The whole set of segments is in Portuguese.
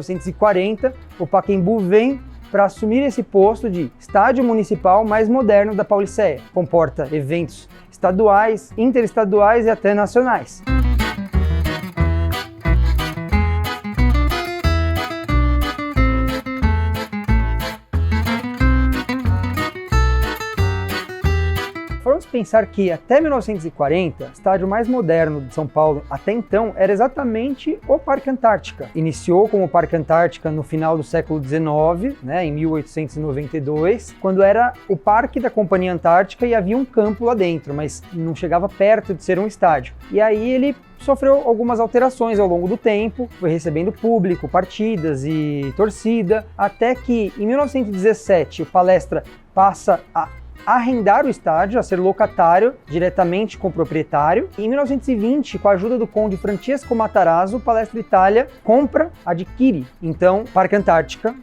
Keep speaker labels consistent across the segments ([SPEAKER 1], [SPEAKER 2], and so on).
[SPEAKER 1] 1940, o Pacaembu vem para assumir esse posto de estádio municipal mais moderno da Pauliceia. Comporta eventos estaduais, interestaduais e até nacionais. Vamos pensar que até 1940, o estádio mais moderno de São Paulo até então era exatamente o Parque Antártica. Iniciou como Parque Antártica no final do século XIX, em 1892, quando era o Parque da Companhia Antártica e havia um campo lá dentro, mas não chegava perto de ser um estádio. E aí ele sofreu algumas alterações ao longo do tempo, foi recebendo público, partidas e torcida, até que em 1917 o Palestra passa a arrendar o estádio, a ser locatário diretamente com o proprietário. E em 1920, com a ajuda do conde Francesco Matarazzo, o Palestra Itália adquire, então, Parque Antártica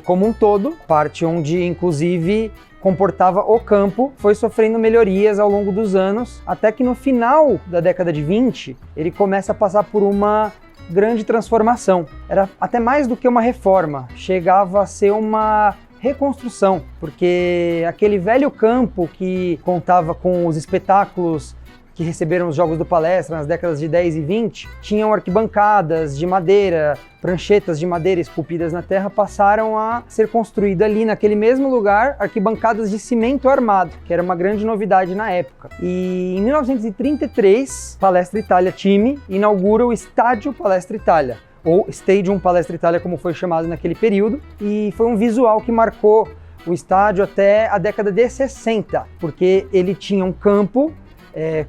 [SPEAKER 1] como um todo, parte onde, inclusive, comportava o campo, foi sofrendo melhorias ao longo dos anos, até que no final da década de 20, ele começa a passar por uma grande transformação. Era até mais do que uma reforma, chegava a ser uma reconstrução, porque aquele velho campo que contava com os espetáculos que receberam os Jogos do Palestra nas décadas de 10 e 20, tinham arquibancadas de madeira, pranchetas de madeira esculpidas na terra, passaram a ser construídas ali naquele mesmo lugar, arquibancadas de cimento armado, que era uma grande novidade na época. E em 1933, Palestra Itália time inaugura o Estádio Palestra Itália, ou Stadium Palestra Itália, como foi chamado naquele período, e foi um visual que marcou o estádio até a década de 60, porque ele tinha um campo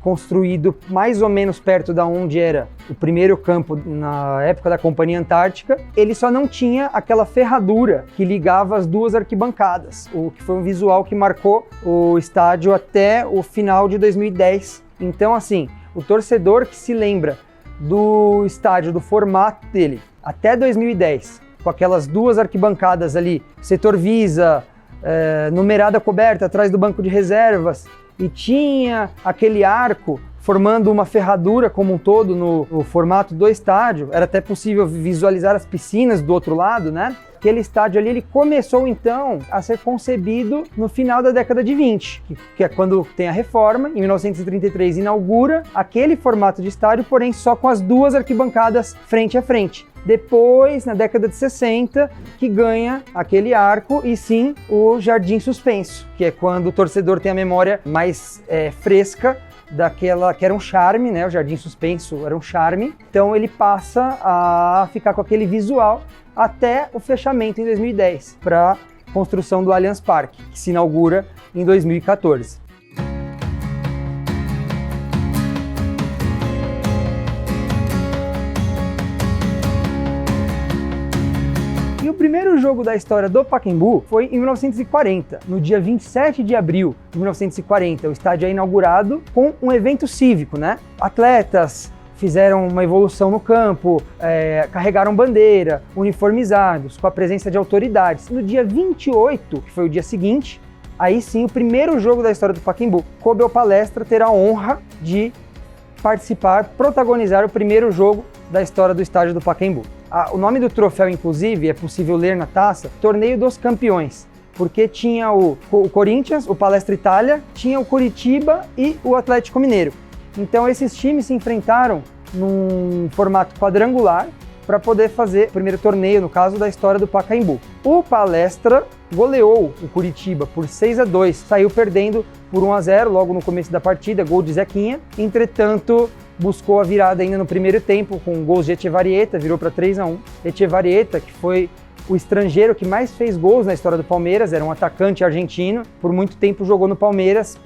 [SPEAKER 1] construído mais ou menos perto da onde era o primeiro campo na época da Companhia Antártica. Ele só não tinha aquela ferradura que ligava as duas arquibancadas, o que foi um visual que marcou o estádio até o final de 2010. Então, assim, o torcedor que se lembra do estádio, do formato dele, até 2010, com aquelas duas arquibancadas ali, setor Visa, numerada coberta atrás do banco de reservas, e tinha aquele arco formando uma ferradura como um todo no formato do estádio. Era até possível visualizar as piscinas do outro lado, Aquele estádio ali, ele começou então a ser concebido no final da década de 20, que é quando tem a reforma. Em 1933 inaugura aquele formato de estádio, porém só com as duas arquibancadas frente a frente. Depois, na década de 60, que ganha aquele arco e sim o jardim suspenso, que é quando o torcedor tem a memória mais fresca daquela que era um charme, o jardim suspenso era um charme. Então ele passa a ficar com aquele visual até o fechamento em 2010, para a construção do Allianz Parque, que se inaugura em 2014. E o primeiro jogo da história do Pacaembu foi em 1940, no dia 27 de abril de 1940. O estádio é inaugurado com um evento cívico, Atletas fizeram uma evolução no campo, carregaram bandeira, uniformizados, com a presença de autoridades. No dia 28, que foi o dia seguinte, aí sim, o primeiro jogo da história do Pacaembu, coube ao Palestra ter a honra de participar, protagonizar o primeiro jogo da história do estádio do Pacaembu. O nome do troféu, inclusive, é possível ler na taça, Torneio dos Campeões, porque tinha o Corinthians, o Palestra Itália, tinha o Curitiba e o Atlético Mineiro. Então esses times se enfrentaram num formato quadrangular para poder fazer o primeiro torneio, no caso, da história do Pacaembu. O Palestra goleou o Curitiba por 6-2, saiu perdendo por 1-0 logo no começo da partida, gol de Zequinha. Entretanto, buscou a virada ainda no primeiro tempo com gols de Etchevarrieta, virou para 3-1. Etchevarrieta, que foi o estrangeiro que mais fez gols na história do Palmeiras, era um atacante argentino, por muito tempo jogou no Palmeiras,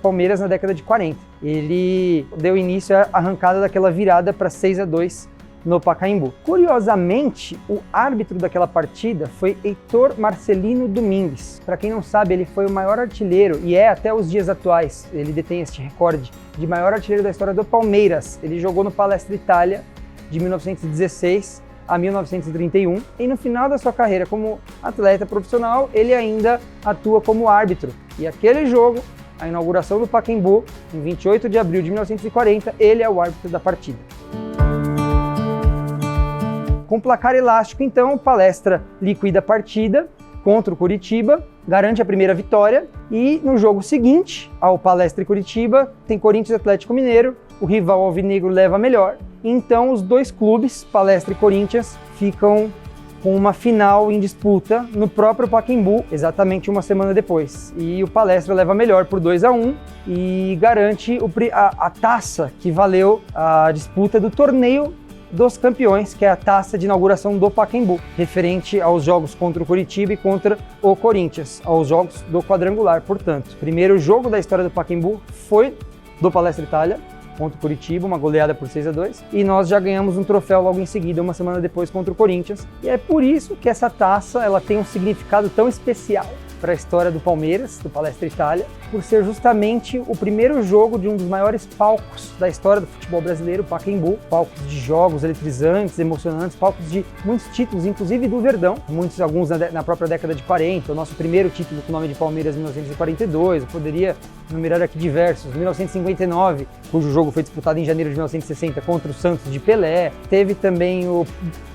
[SPEAKER 1] Palmeiras na década de 40. Ele deu início à arrancada daquela virada para 6-2 no Pacaembu. Curiosamente, o árbitro daquela partida foi Heitor Marcelino Domingues. Para quem não sabe, ele foi o maior artilheiro, e é até os dias atuais, ele detém este recorde de maior artilheiro da história do Palmeiras. Ele jogou no Palestra Itália de 1916 a 1931, e no final da sua carreira como atleta profissional, ele ainda atua como árbitro. E aquele jogo, a inauguração do Pacaembu, em 28 de abril de 1940, ele é o árbitro da partida. Com placar elástico, então, o Palestra liquida a partida contra o Coritiba, garante a primeira vitória e no jogo seguinte, ao Palestra e Coritiba, tem Corinthians e Atlético Mineiro, o rival alvinegro leva a melhor. Então os dois clubes, Palestra e Corinthians, ficam com uma final em disputa no próprio Pacaembu, exatamente uma semana depois. E o Palestra leva a melhor por 2-1 e garante a taça que valeu a disputa do torneio dos campeões, que é a taça de inauguração do Pacaembu, referente aos jogos contra o Coritiba e contra o Corinthians, aos jogos do quadrangular, portanto. O primeiro jogo da história do Pacaembu foi do Palestra Itália, contra o Coritiba, uma goleada por 6-2, e nós já ganhamos um troféu logo em seguida, uma semana depois, contra o Corinthians, e é por isso que essa taça ela tem um significado tão especial para a história do Palmeiras, do Palestra Itália, por ser justamente o primeiro jogo de um dos maiores palcos da história do futebol brasileiro, o Pacaembu, palcos de jogos eletrizantes, emocionantes, palcos de muitos títulos, inclusive do Verdão, alguns na própria década de 40, o nosso primeiro título com o nome de Palmeiras, 1942, eu poderia numerar aqui diversos, 1959, cujo jogo foi disputado em janeiro de 1960 contra o Santos de Pelé, teve também o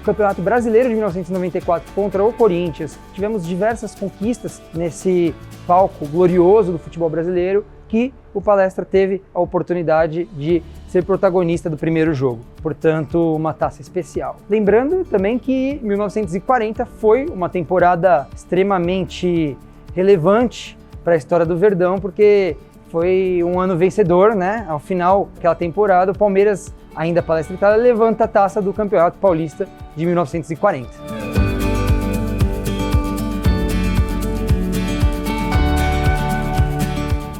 [SPEAKER 1] Campeonato Brasileiro de 1994 contra o Corinthians, tivemos diversas conquistas nesse palco glorioso do futebol brasileiro que o Palestra teve a oportunidade de ser protagonista do primeiro jogo, portanto uma taça especial. Lembrando também que 1940 foi uma temporada extremamente relevante para a história do Verdão, porque foi um ano vencedor, né? Ao final daquela temporada, o Palmeiras, ainda Palestra Itália, levanta a taça do Campeonato Paulista de 1940.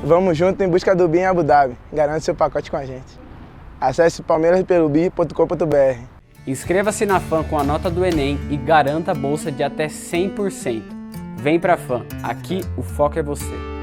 [SPEAKER 2] Vamos junto em busca do BI em Abu Dhabi. Garante seu pacote com a gente. Acesse palmeiraspelobi.com.br.
[SPEAKER 3] Inscreva-se na FAM com a nota do Enem e garanta a bolsa de até 100%. Vem pra FAM, aqui o foco é você.